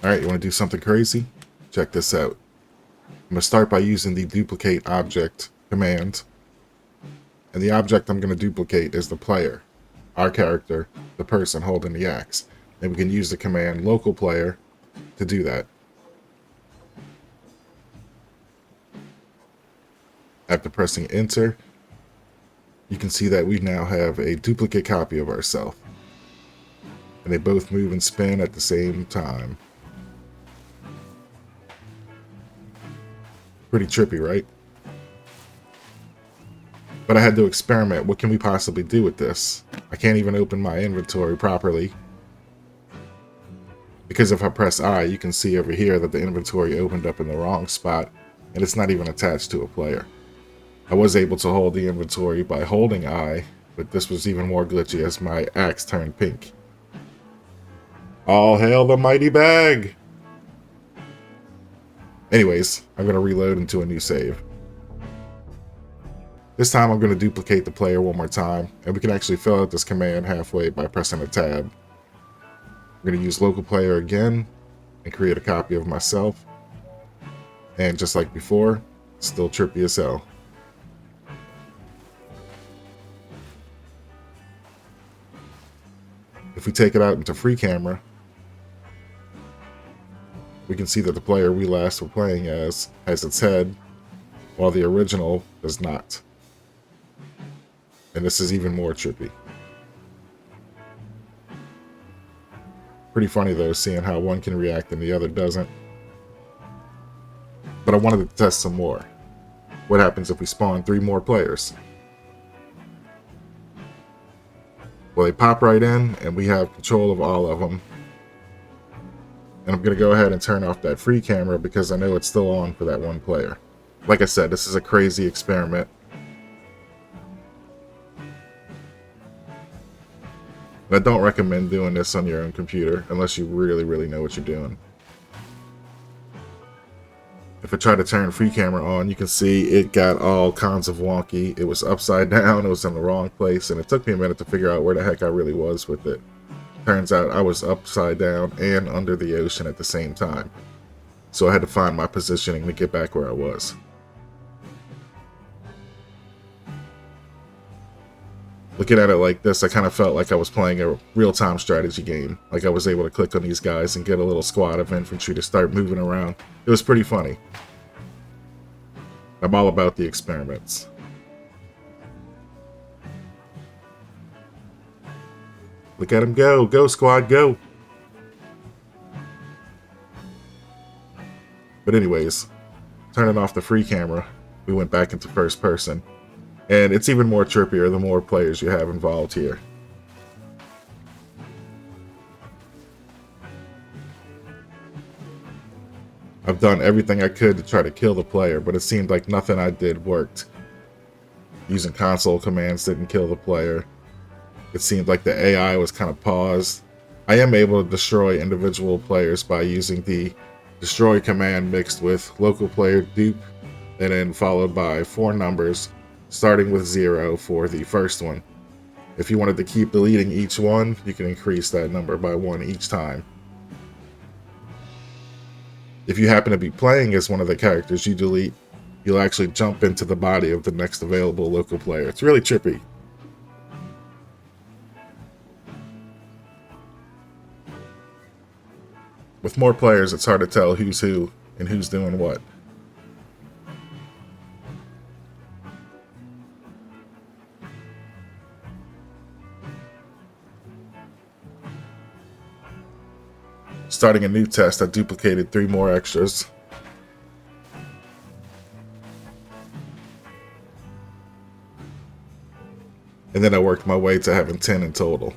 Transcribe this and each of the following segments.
Alright, you want to do something crazy? Check this out. I'm going to start by using the duplicate object command. And the object I'm going to duplicate is the player, our character, the person holding the axe. And we can use the command local player to do that. After pressing enter, you can see that we now have a duplicate copy of ourselves. And they both move and spin at the same time. Pretty trippy, right? But I had to experiment. What can we possibly do with this? I can't even open my inventory properly. Because if I press I, you can see over here that the inventory opened up in the wrong spot. And it's not even attached to a player. I was able to hold the inventory by holding I, but this was even more glitchy as my axe turned pink. All hail the mighty bag! Anyways, I'm going to reload into a new save. This time I'm going to duplicate the player one more time, and we can actually fill out this command halfway by pressing a tab. I'm going to use local player again, and create a copy of myself. And just like before, still trippy as hell. If we take it out into free camera, we can see that the player we last were playing as has its head, while the original does not. And this is even more trippy. Pretty funny though, seeing how one can react and the other doesn't. But I wanted to test some more. What happens if we spawn 3 more players? Well, they pop right in, and we have control of all of them. And I'm going to go ahead and turn off that free camera because I know it's still on for that one player. Like I said, this is a crazy experiment. I don't recommend doing this on your own computer unless you really, really know what you're doing. If I try to turn free camera on, you can see it got all kinds of wonky. It was upside down, it was in the wrong place, and it took me a minute to figure out where the heck I really was with it. Turns out I was upside down and under the ocean at the same time. So I had to find my positioning to get back where I was. Looking at it like this, I kind of felt like I was playing a real-time strategy game. Like I was able to click on these guys and get a little squad of infantry to start moving around. It was pretty funny. I'm all about the experiments. Look at him go. Go, squad, go. But anyways, turning off the free camera, we went back into first person. And it's even more trippier the more players you have involved here. I've done everything I could to try to kill the player, but it seemed like nothing I did worked. Using console commands didn't kill the player. It seemed like the AI was kind of paused. I am able to destroy individual players by using the destroy command mixed with local player dupe, and then followed by 4 numbers, starting with 0 for the first one. If you wanted to keep deleting each one, you can increase that number by 1 each time. If you happen to be playing as one of the characters you delete, you'll actually jump into the body of the next available local player. It's really trippy. With more players, it's hard to tell who's who and who's doing what. Starting a new test, I duplicated 3 more extras. And then I worked my way to having 10 in total.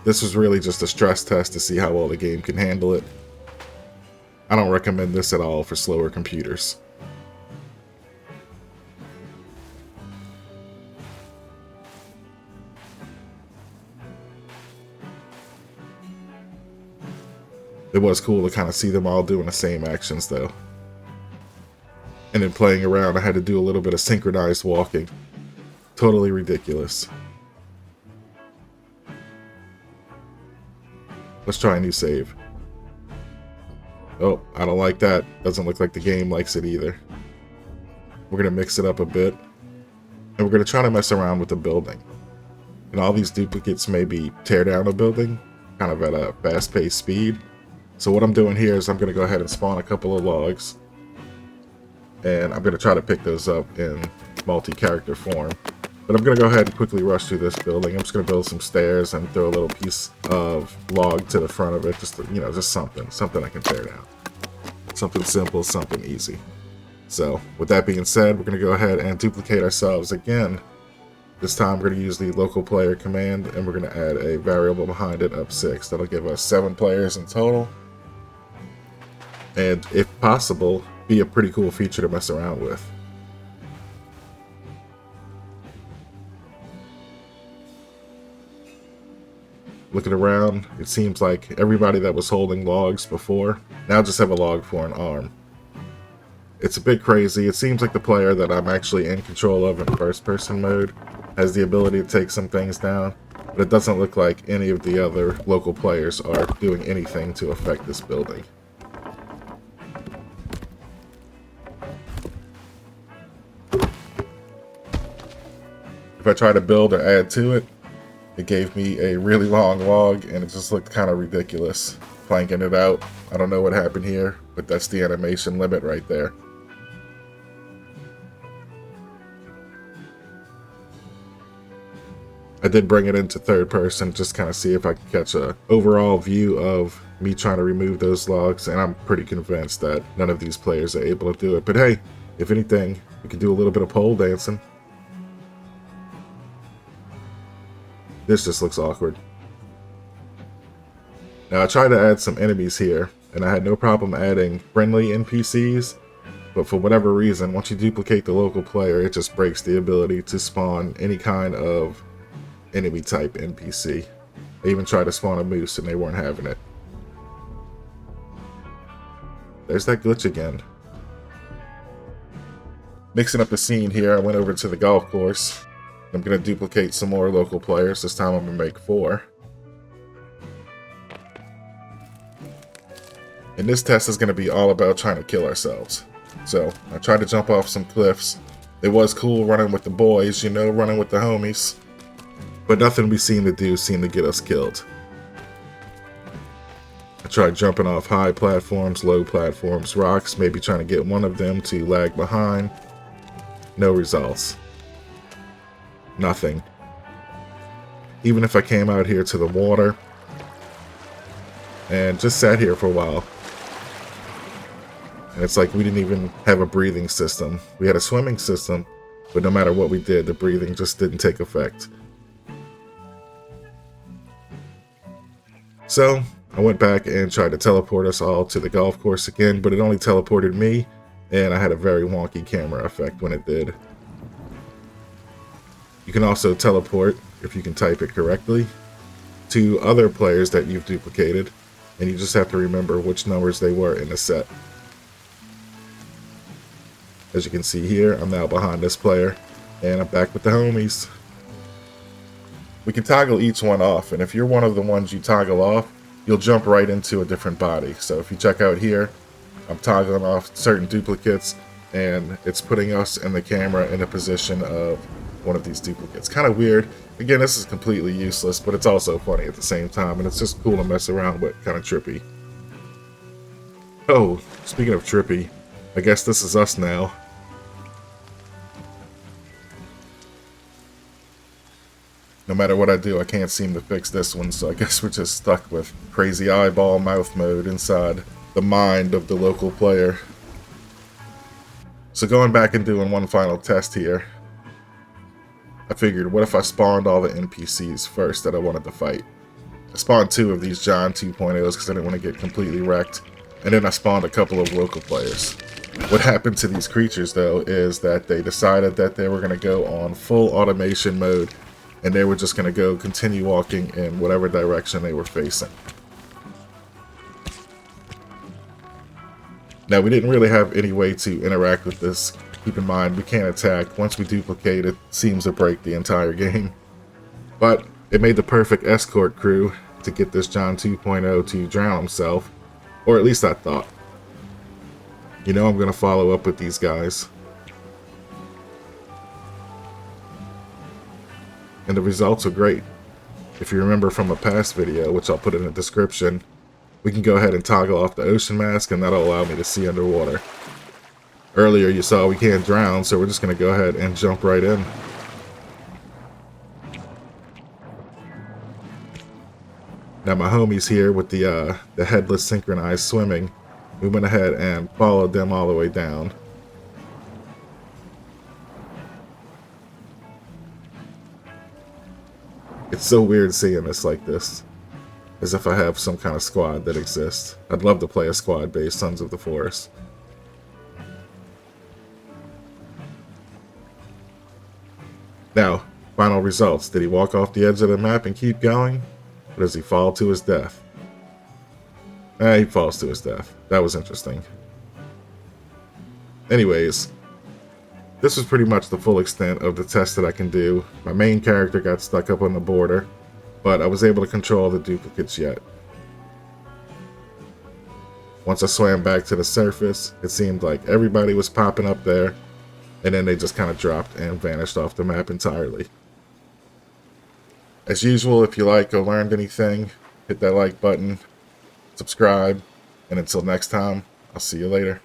This was really just a stress test to see how well the game can handle it. I don't recommend this at all for slower computers. It was cool to kind of see them all doing the same actions though. And then playing around, I had to do a little bit of synchronized walking. Totally ridiculous. Let's try a new save. Oh, I don't like that. Doesn't look like the game likes it either. We're going to mix it up a bit. And we're going to try to mess around with the building. And all these duplicates maybe tear down a building, kind of at a fast-paced speed. So what I'm doing here is I'm going to go ahead and spawn a couple of logs. And I'm going to try to pick those up in multi-character form. But I'm going to go ahead and quickly rush through this building. I'm just going to build some stairs and throw a little piece of log to the front of it. Just, just something I can tear down. Something simple, something easy. So with that being said, we're going to go ahead and duplicate ourselves again. This time we're going to use the local player command, and we're going to add a variable behind it of 6. That'll give us 7 players in total. And if possible, be a pretty cool feature to mess around with. Looking around, it seems like everybody that was holding logs before now just have a log for an arm. It's a bit crazy. It seems like the player that I'm actually in control of in first-person mode has the ability to take some things down, but it doesn't look like any of the other local players are doing anything to affect this building. If I try to build or add to it, it gave me a really long log, and it just looked kind of ridiculous. Planking it out. I don't know what happened here, but that's the animation limit right there. I did bring it into third person, just kind of see if I could catch a overall view of me trying to remove those logs, and I'm pretty convinced that none of these players are able to do it. But hey, if anything, we could do a little bit of pole dancing. This just looks awkward. Now I tried to add some enemies here, and I had no problem adding friendly NPCs, but for whatever reason, once you duplicate the local player, it just breaks the ability to spawn any kind of enemy type NPC. I even tried to spawn a moose and they weren't having it. There's that glitch again. Mixing up the scene here, I went over to the golf course. I'm going to duplicate some more local players. This time I'm going to make 4. And this test is going to be all about trying to kill ourselves. So I tried to jump off some cliffs. It was cool running with the boys, running with the homies. But nothing we seemed to do seemed to get us killed. I tried jumping off high platforms, low platforms, rocks, maybe trying to get one of them to lag behind. No results. Nothing. Even if I came out here to the water and just sat here for a while. And it's like we didn't even have a breathing system. We had a swimming system, but no matter what we did, the breathing just didn't take effect. So I went back and tried to teleport us all to the golf course again, but it only teleported me, and I had a very wonky camera effect when it did. You can also teleport, if you can type it correctly, to other players that you've duplicated, and you just have to remember which numbers they were in the set. As you can see here, I'm now behind this player, and I'm back with the homies. We can toggle each one off, and if you're one of the ones you toggle off, you'll jump right into a different body. So if you check out here, I'm toggling off certain duplicates, and it's putting us in the camera in a position of one of these duplicates. Kind of weird. Again, this is completely useless, but it's also funny at the same time, and it's just cool to mess around with, kind of trippy. Oh, speaking of trippy, I guess this is us now. No matter what I do, I can't seem to fix this one, so I guess we're just stuck with crazy eyeball mouth mode inside the mind of the local player. So going back and doing one final test here, I figured, what if I spawned all the NPCs first that I wanted to fight? I spawned 2 of these John 2.0s because I didn't want to get completely wrecked, and then I spawned a couple of local players. What happened to these creatures, though, is that they decided that they were going to go on full automation mode, and they were just going to continue walking in whatever direction they were facing. Now, we didn't really have any way to interact with this. Keep in mind, we can't attack. Once we duplicate, it seems to break the entire game. But it made the perfect escort crew to get this John 2.0 to drown himself. Or at least I thought. You know I'm going to follow up with these guys. And the results are great. If you remember from a past video, which I'll put in the description, we can go ahead and toggle off the ocean mask, and that'll allow me to see underwater. Earlier you saw we can't drown, so we're just going to go ahead and jump right in. Now my homies here with the headless synchronized swimming, we went ahead and followed them all the way down. It's so weird seeing this like this, as if I have some kind of squad that exists. I'd love to play a squad-based Sons of the Forest. Now, final results. Did he walk off the edge of the map and keep going? Or does he fall to his death? He falls to his death. That was interesting. Anyways, this was pretty much the full extent of the test that I can do. My main character got stuck up on the border, but I was able to control the duplicates yet. Once I swam back to the surface, it seemed like everybody was popping up there, and then they just kind of dropped and vanished off the map entirely. As usual, if you like or learned anything, hit that like button, subscribe, and until next time, I'll see you later.